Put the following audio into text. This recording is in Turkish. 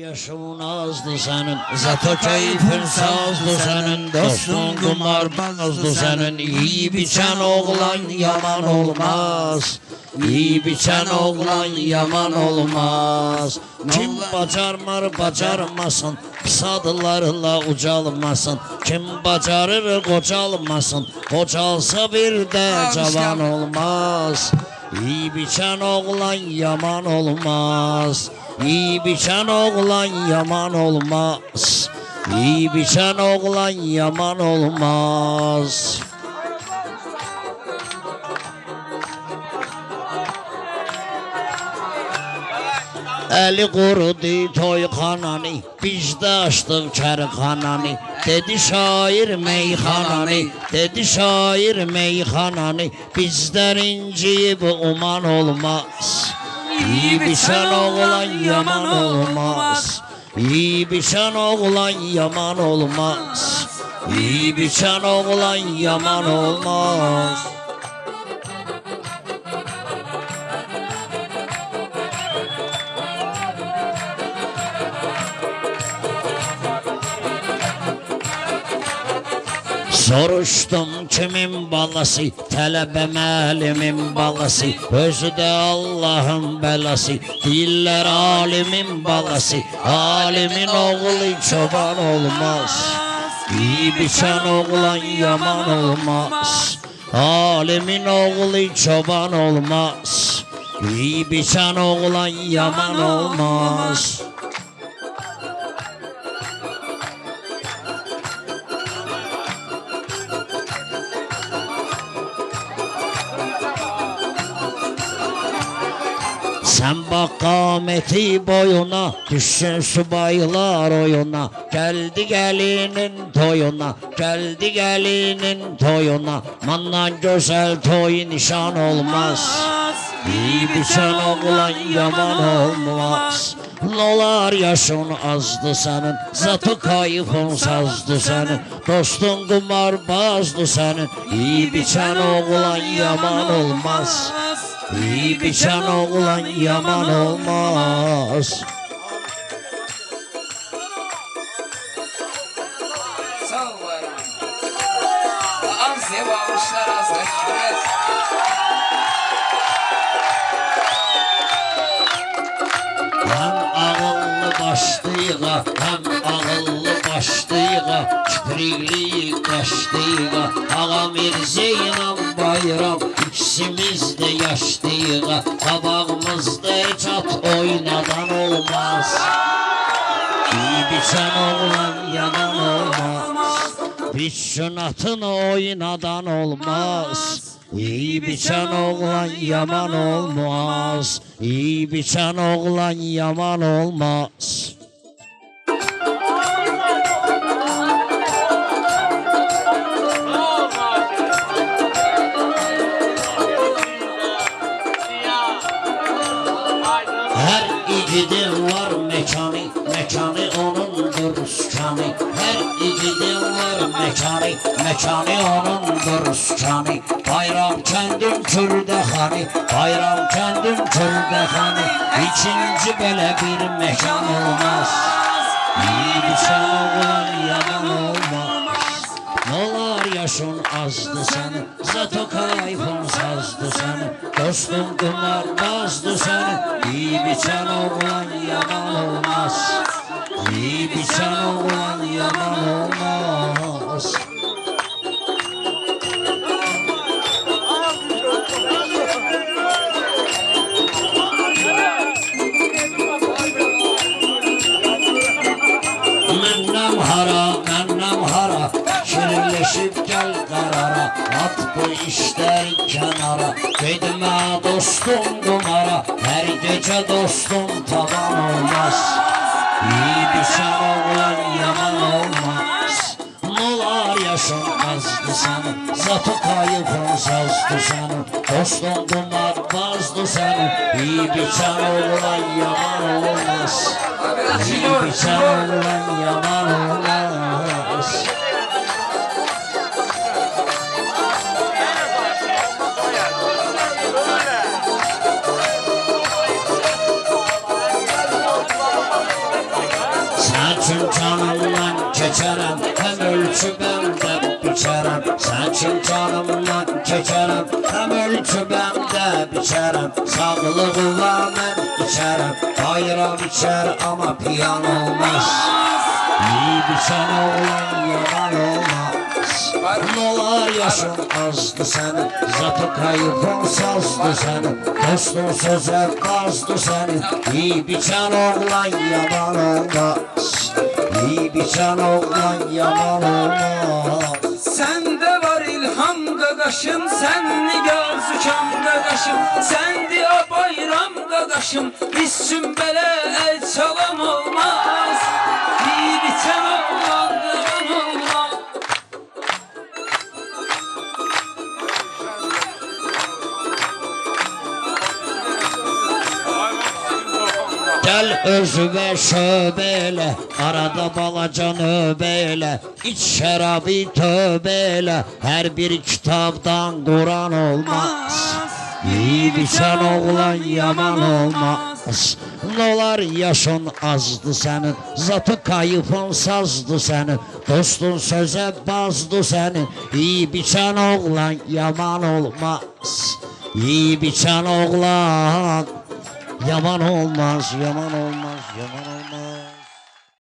yaşın azdı senin, zato keyfin sazdı senin, dostun kumarbazdı senin. İyi biçen oğlan yaman olmaz, iyi biçen oğlan yaman olmaz. Kim bacarmar bacarmasın, pis adlarla ucalmasın. Kim bacarır kocalmasın, kocalsa bir de cavan olmaz. İyi biçen oğlan yaman olmaz, İyi biçen oğlan yaman olmaz, İyi biçen oğlan yaman olmaz. Eli kurudu toyxananı, biz de açtık kerxananı. Dedi şair meyxananı, dedi şair meyxananı. Bizden inciyip uman olmaz. İyi biçen oğlan yaman olmaz, İyi biçen oğlan yaman olmaz, İyi biçen oğlan yaman olmaz. Soruştum kimin balası, tələbə müəllimin balası, özü də Allahın belası. Deyirlər alimin balası, alimin oğlu çoban olmaz. İyi biçen oğlan yaman olmaz, alimin oğlu çoban olmaz. İyi biçen oğlan yaman olmaz. Sen bak kâmeti boyuna, düşsün subaylar oyuna. Geldi gelinin toyuna, geldi gelinin toyuna. Mandan güzel toy nişan olmaz, İyi biçen oğlan yaman olmaz. Nolar yaşın azdı senin, zato kayıfın sazdı senin. Dostun kumarbazdı senin, İyi biçen oğlan yaman olmaz, İyi biçen oğlan yaman olmaz. Sağ ol bayram. Az sevamışlar az geçmez. Hem ağıllı başlıyla, hem ağıllı başlıyla, kiprikli kaşlıyla, Ağa Mirzeyla bayram, ikisimiz de yaşlıyla, kabağımızda hiç at oynadan olmaz. İyi biçen oğlan yaman olmaz, biçün atın oynadan olmaz. İyi biçen oğlan yaman olmaz, İyi biçen oğlan yaman olmaz. Her igidin var mekanı, mekanı onundur ruskanı. Her igidin var mekanı, mekanı onundur ruskanı. Bayram kendim Kürdəxanı, bayram kendim Kürdəxanı. İkinci böyle bir mekan olmaz, İyi biçen oğlan yaman olmaz. Nolar yaşın azdı senin, zato kayfın sazdı senin. Dostun kumarbazdı senin, İyi biçen oğlan yaman olmaz, İyi biçen oğlan yaman olmaz. Mennem hara, şirinleşip gel karara. At bu işler kenara, gitme dostum kumara. Her gece dostum taban olmaz, İyi biçen oğlan yaman olmaz. Nolar yaşın azdı senin, zato kayıfın sazdı senin. Dostun kumarbazdı senin, İyi biçen oğlan yaman olmaz, İyi biçen oğlan yaman olmaz. için canımdan keçerem, hem ölçübem de biçerem. Sen için canımdan keçerem, hem ölçübem de biçerem. Sağlığı var ben içerem, ayran içer ama piyan olmaz. İyi biçen oğlan yalan olmaz. Dolar yaşın azdı senin, zatı kayıpın sazdı senin. Dostun söze bazdı senin, iyi biçen oğlan yaman olmaz. İyi biçen oğlan yaman olmaz. Sende var ilham qaqaşım, sen nigar zükam qaqaşım, sendi o bayram qaqaşım, biz üçün belə el çalan olmaz. İyi biçən oğlan yaman olmaz. Gel özüve şöbeyle, arada balaca nöbeyle, iç şerabı tövbeyle, her bir kitaptan Kur'an olmaz. İyi biçen oğlan yaman olmaz. Nolar yaşın azdı senin, zatı kayıpın sazdı senin. Dostun söze bazdı senin, iyi biçen oğlan yaman olmaz. İyi biçen oğlan yaman olmaz, yaman olmaz, yaman olmaz.